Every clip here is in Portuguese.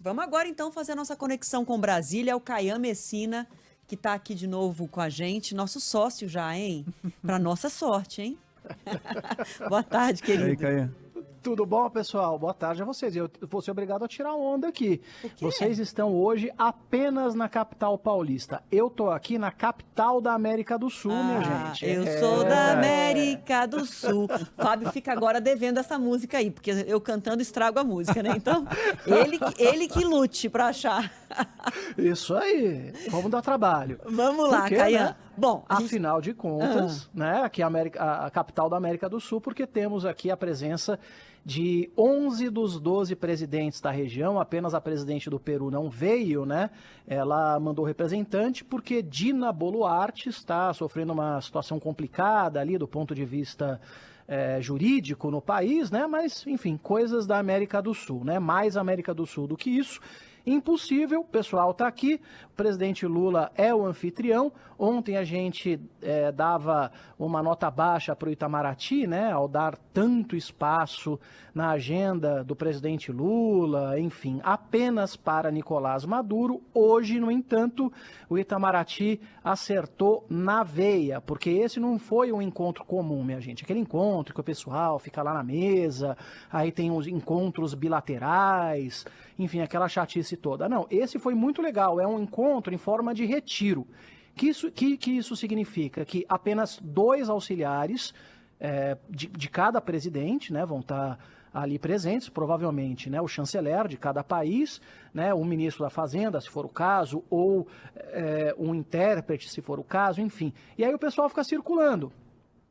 Vamos agora então fazer a nossa conexão com Brasília. É o Caian Messina, que está aqui de novo com a gente, nosso sócio já, hein? Para nossa sorte, hein? Boa tarde, E aí, querido. Caian? Tudo bom, pessoal? Boa tarde a vocês. Eu vou ser obrigado a tirar onda aqui. Por quê? Vocês estão hoje apenas na capital paulista. Eu tô aqui na capital da América do Sul, minha gente. Eu sou da América do Sul. Fábio fica agora devendo essa música aí, porque eu cantando estrago a música, né? Então, ele que lute para achar. Isso aí. Vamos dar trabalho. Vamos lá, Porque, Caian. né? Bom, Afinal de contas, né, aqui a capital da América do Sul, porque temos aqui a presença de 11 dos 12 presidentes da região, apenas a presidente do Peru não veio, né? Ela mandou representante porque Dina Boluarte está sofrendo uma situação complicada ali do ponto de vista jurídico no país, né? Mas, enfim, coisas da América do Sul, né? Mais América do Sul do que isso. Impossível, o pessoal está aqui, o presidente Lula é o anfitrião. Ontem a gente dava uma nota baixa para o Itamaraty, né, ao dar tanto espaço na agenda do presidente Lula, enfim, apenas para Nicolás Maduro. Hoje, no entanto, o Itamaraty acertou na veia, porque esse não foi um encontro comum, minha gente. Aquele encontro que o pessoal fica lá na mesa, aí tem os encontros bilaterais, enfim, aquela chatice toda. Não, esse foi muito legal, é um encontro em forma de retiro. Que isso significa? Que apenas 2 auxiliares de cada presidente, né, vão estar ali presentes, provavelmente, né, o chanceler de cada país, né, o ministro da Fazenda, se for o caso, ou um intérprete, se for o caso, enfim. E aí o pessoal fica circulando.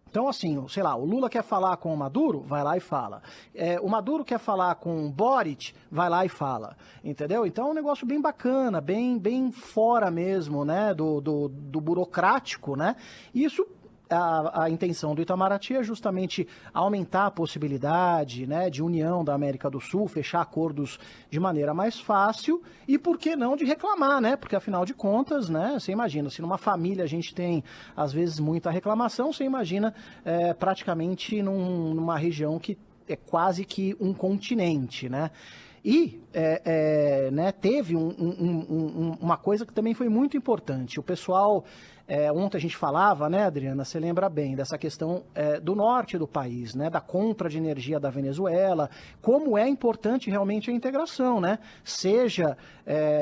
Então, assim, sei lá, o Lula quer falar com o Maduro, vai lá e fala. O Maduro quer falar com o Boric, vai lá e fala. Entendeu? Então é um negócio bem bacana, bem fora mesmo, né, do burocrático, né? Isso, a intenção do Itamaraty é justamente aumentar a possibilidade, né, de união da América do Sul, fechar acordos de maneira mais fácil e, por que não, de reclamar, né? Porque, afinal de contas, né, você imagina, se numa família a gente tem, às vezes, muita reclamação, você imagina praticamente numa região que é quase que um continente, né? E né, teve uma coisa que também foi muito importante. O pessoal, ontem a gente falava, né, Adriana, você lembra bem, dessa questão do norte do país, né, da compra de energia da Venezuela, como é importante realmente a integração, né? Seja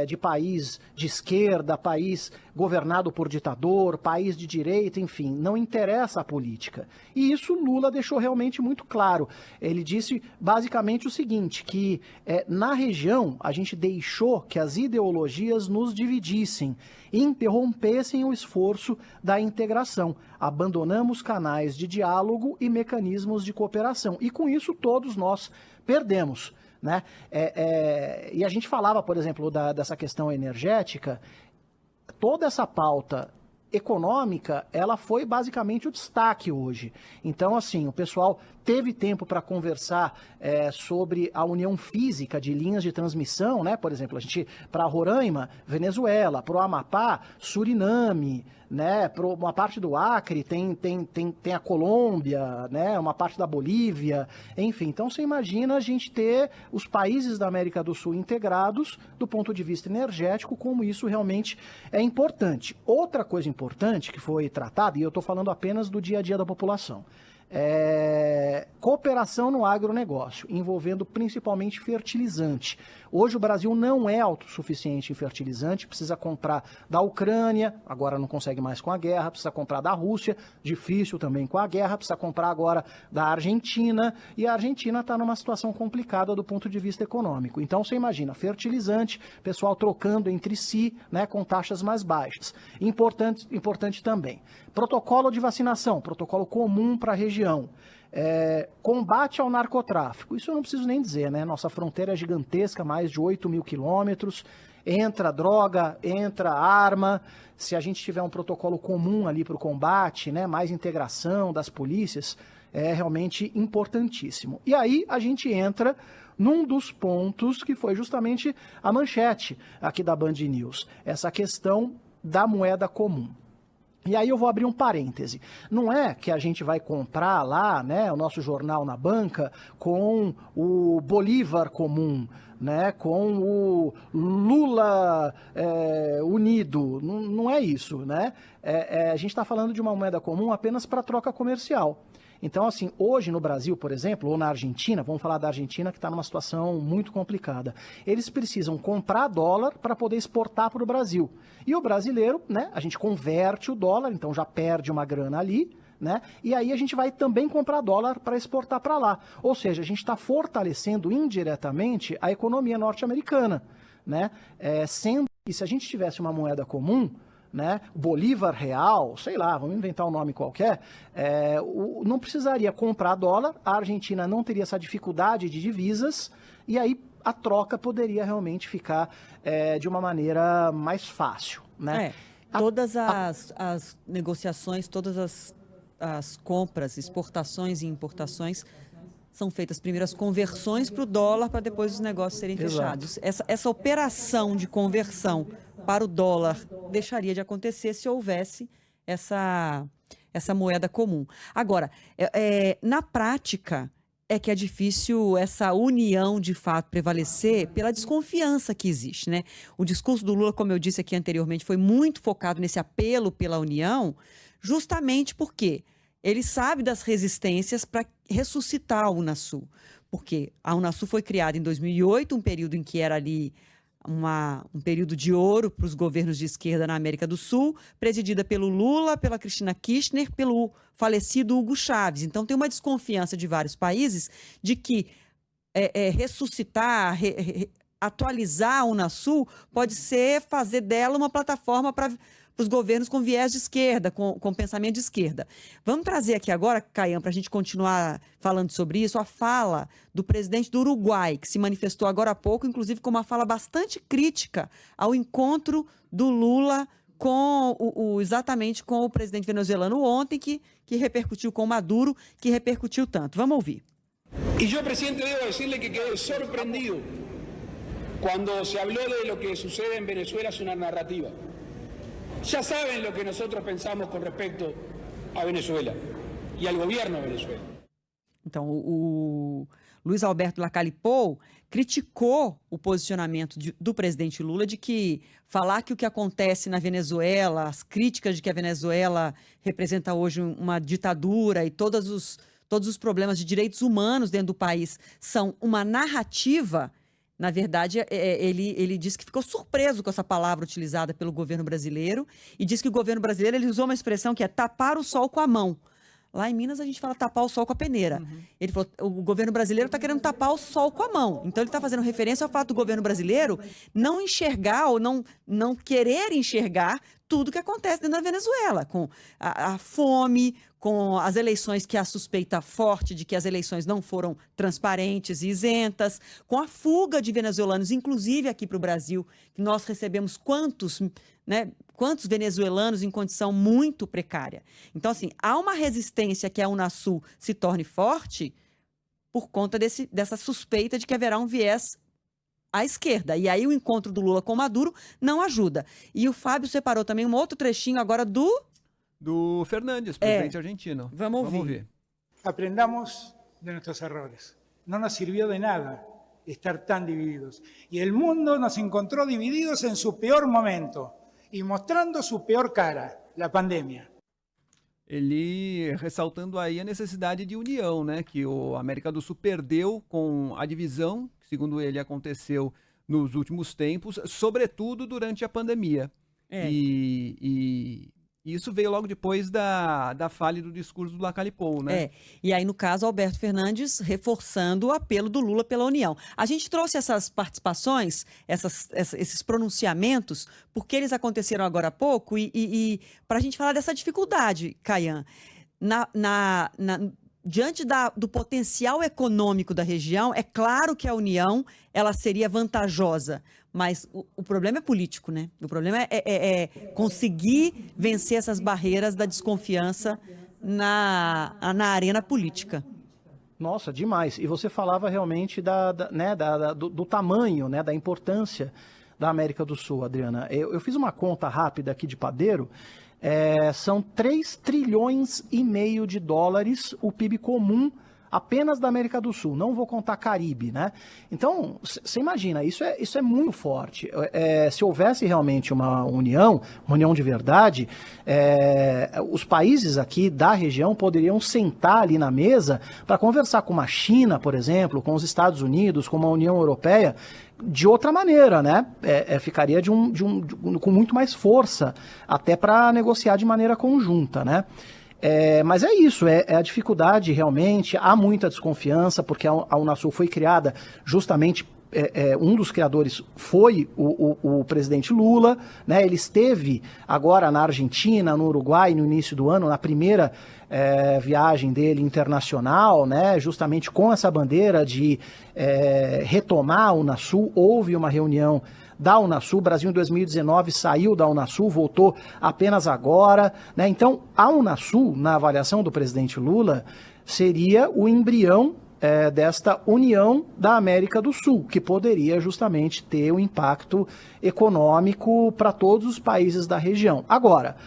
de país de esquerda, país governado por ditador, país de direita, enfim, não interessa a política. E isso Lula deixou realmente muito claro. Ele disse basicamente o seguinte, que na região a gente deixou que as ideologias nos dividissem e interrompessem o esforço da integração. Abandonamos canais de diálogo e mecanismos de cooperação. E com isso todos nós perdemos, né? E a gente falava, por exemplo, dessa questão energética. Toda essa pauta econômica, ela foi basicamente o destaque hoje. Então, assim, o pessoal teve tempo para conversar sobre a união física de linhas de transmissão, né? Por exemplo, a gente, para Roraima, Venezuela, para o Amapá, Suriname, né? Para uma parte do Acre tem a Colômbia, né? Uma parte da Bolívia, enfim. Então, você imagina a gente ter os países da América do Sul integrados do ponto de vista energético, como isso realmente é importante. Outra coisa importante que foi tratada, e eu estou falando apenas do dia a dia da população, cooperação no agronegócio, envolvendo principalmente fertilizante. Hoje o Brasil não é autossuficiente em fertilizante, precisa comprar da Ucrânia, agora não consegue mais com a guerra, precisa comprar da Rússia, difícil também com a guerra, precisa comprar agora da Argentina, e a Argentina está numa situação complicada do ponto de vista econômico. Então você imagina, fertilizante, pessoal trocando entre si, né, com taxas mais baixas. Importante também. Protocolo de vacinação, protocolo comum para a região. Combate ao narcotráfico, isso eu não preciso nem dizer, né? Nossa fronteira é gigantesca, mais de 8.000 quilômetros, entra droga, entra arma. Se a gente tiver um protocolo comum ali para o combate, né, mais integração das polícias, é realmente importantíssimo. E aí a gente entra num dos pontos que foi justamente a manchete aqui da Band News, essa questão da moeda comum. E aí eu vou abrir um parêntese. Não é que a gente vai comprar lá, né, o nosso jornal na banca com o Bolívar comum, né, com o Lula unido. Não é isso, né? A gente está falando de uma moeda comum apenas para troca comercial. Então, assim, hoje no Brasil, por exemplo, ou na Argentina, vamos falar da Argentina que está numa situação muito complicada, eles precisam comprar dólar para poder exportar para o Brasil. E o brasileiro, né, a gente converte o dólar, então já perde uma grana ali, né, e aí a gente vai também comprar dólar para exportar para lá. Ou seja, a gente está fortalecendo indiretamente a economia norte-americana, né, sendo que se a gente tivesse uma moeda comum, né, Bolívar real, sei lá, vamos inventar um nome qualquer, não precisaria comprar dólar, a Argentina não teria essa dificuldade de divisas, e aí a troca poderia realmente ficar de uma maneira mais fácil, né? Todas as negociações, todas as compras, exportações e importações são feitas primeiro as conversões para o dólar para depois os negócios serem fechados. Essa operação de conversão para o dólar deixaria de acontecer se houvesse essa moeda comum. Agora, na prática, é que é difícil essa união de fato prevalecer pela desconfiança que existe, né? O discurso do Lula, como eu disse aqui anteriormente, foi muito focado nesse apelo pela união, justamente porque ele sabe das resistências para ressuscitar a Unasul. Porque a Unasul foi criada em 2008, um período em que era ali um período de ouro para os governos de esquerda na América do Sul, presidida pelo Lula, pela Cristina Kirchner, pelo falecido Hugo Chávez. Então tem uma desconfiança de vários países de que ressuscitar, atualizar a Unasul pode ser fazer dela uma plataforma para os governos com viés de esquerda, com pensamento de esquerda. Vamos trazer aqui agora, Caian, para a gente continuar falando sobre isso, a fala do presidente do Uruguai, que se manifestou agora há pouco, inclusive com uma fala bastante crítica ao encontro do Lula exatamente com o presidente venezuelano ontem, que repercutiu com Maduro, que repercutiu tanto. Vamos ouvir. E eu, presidente, devo dizer-lhe que quedei surpreendido quando se falou de lo que sucede em Venezuela, é uma narrativa. Ya saben lo que nosotros pensamos con respecto a Venezuela y al gobierno de Venezuela. Então, o Luiz Alberto Lacalle Pou criticou o posicionamento do presidente Lula de que falar que o que acontece na Venezuela, as críticas de que a Venezuela representa hoje uma ditadura e todos os problemas de direitos humanos dentro do país são uma narrativa. Na verdade, ele disse que ficou surpreso com essa palavra utilizada pelo governo brasileiro e disse que o governo brasileiro ele usou uma expressão que é tapar o sol com a mão. Lá em Minas a gente fala tapar o sol com a peneira. Uhum. Ele falou o governo brasileiro está querendo tapar o sol com a mão. Então ele está fazendo referência ao fato do governo brasileiro não enxergar ou não querer enxergar tudo que acontece dentro da Venezuela, com a fome, com as eleições que há suspeita forte de que as eleições não foram transparentes e isentas, com a fuga de venezuelanos, inclusive aqui para o Brasil, que nós recebemos quantos venezuelanos em condição muito precária. Então, assim, há uma resistência que a Unasul se torne forte por conta dessa suspeita de que haverá um viés à esquerda. E aí o encontro do Lula com Maduro não ajuda. E o Fábio separou também um outro trechinho agora do Fernandes, presidente argentino. Vamos ouvir. Aprendamos de nuestros errores. No nos sirvió de nada estar tan divididos. Y el mundo nos encontró divididos en su peor momento y mostrando su peor cara, la pandemia. Ele ressaltando aí a necessidade de união, né? Que a América do Sul perdeu com a divisão, que segundo ele aconteceu nos últimos tempos, sobretudo durante a pandemia. E isso veio logo depois da falha do discurso do Lacalle Pou, né? E aí, no caso, Alberto Fernandes reforçando o apelo do Lula pela união. A gente trouxe essas participações, esses pronunciamentos, porque eles aconteceram agora há pouco e para a gente falar dessa dificuldade, Caian, diante do potencial econômico da região, é claro que a união ela seria vantajosa, mas o problema é político, né? O problema é conseguir vencer essas barreiras da desconfiança na arena política. Nossa, demais. E você falava realmente do tamanho, né, da importância da América do Sul, Adriana. Eu fiz uma conta rápida aqui de padeiro. são 3 trilhões e meio de dólares o PIB comum apenas da América do Sul, não vou contar Caribe, né? Então, você imagina, isso é muito forte. Se houvesse realmente uma união de verdade, os países aqui da região poderiam sentar ali na mesa para conversar com a China, por exemplo, com os Estados Unidos, com a União Europeia, de outra maneira, né? Ficaria com muito mais força, até para negociar de maneira conjunta, né? Mas é isso, a dificuldade realmente, há muita desconfiança, porque a Unasul foi criada justamente, um dos criadores foi o presidente Lula, né? Ele esteve agora na Argentina, no Uruguai, no início do ano, na primeira viagem dele internacional, né? Justamente com essa bandeira de retomar a Unasul. Houve uma reunião da Unasul, o Brasil em 2019 saiu da Unasul, voltou apenas agora, né? Então, a Unasul, na avaliação do presidente Lula, seria o embrião desta União da América do Sul, que poderia justamente ter um impacto econômico para todos os países da região. Agora,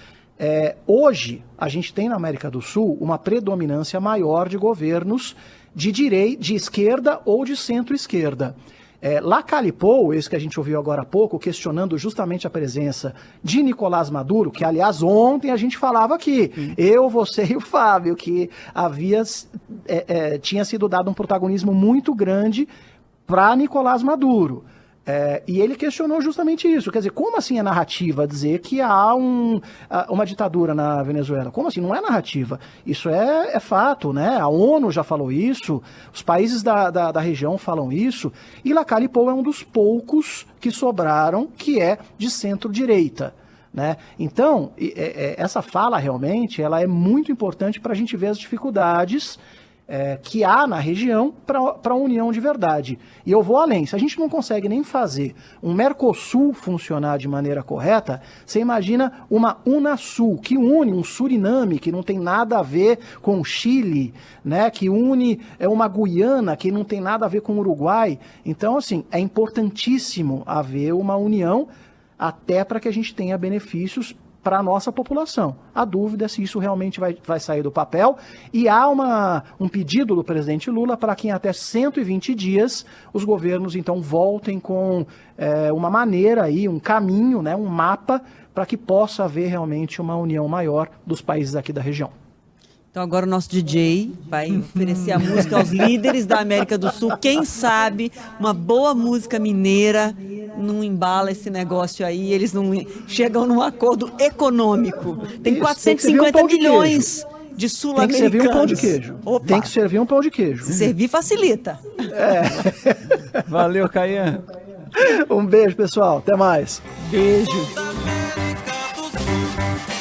hoje, a gente tem na América do Sul uma predominância maior de governos de direita, de esquerda ou de centro-esquerda. Lacalle Pou, esse que a gente ouviu agora há pouco, questionando justamente a presença de Nicolás Maduro, que, aliás, ontem a gente falava aqui, eu, você e o Fábio, que tinha sido dado um protagonismo muito grande para Nicolás Maduro. E ele questionou justamente isso. Quer dizer, como assim é narrativa dizer que há uma ditadura na Venezuela? Como assim? Não é narrativa. Isso é fato, né? A ONU já falou isso, os países da região falam isso, e Lacalle Pou é um dos poucos que sobraram que é de centro-direita, né? Então, essa fala realmente ela é muito importante para a gente ver as dificuldades que há na região para a união de verdade. E eu vou além, se a gente não consegue nem fazer um Mercosul funcionar de maneira correta, você imagina uma Unasul, que une um Suriname, que não tem nada a ver com o Chile, né, que une uma Guiana, que não tem nada a ver com o Uruguai. Então, assim, é importantíssimo haver uma união, até para que a gente tenha benefícios para a nossa população. A dúvida é se isso realmente vai sair do papel, e há um pedido do presidente Lula para que em até 120 dias os governos então voltem com uma maneira aí, um caminho, né, um mapa para que possa haver realmente uma união maior dos países aqui da região. Então agora o nosso DJ vai oferecer a música aos líderes da América do Sul. Quem sabe uma boa música mineira não embala esse negócio aí, eles não chegam num acordo econômico. Tem 450 milhões de sul-americanos. Tem que servir um pão de queijo. Opa. Tem que servir um pão de queijo. Se servir, facilita. Valeu, Caian. Um beijo, pessoal. Até mais. Beijo. América do Sul.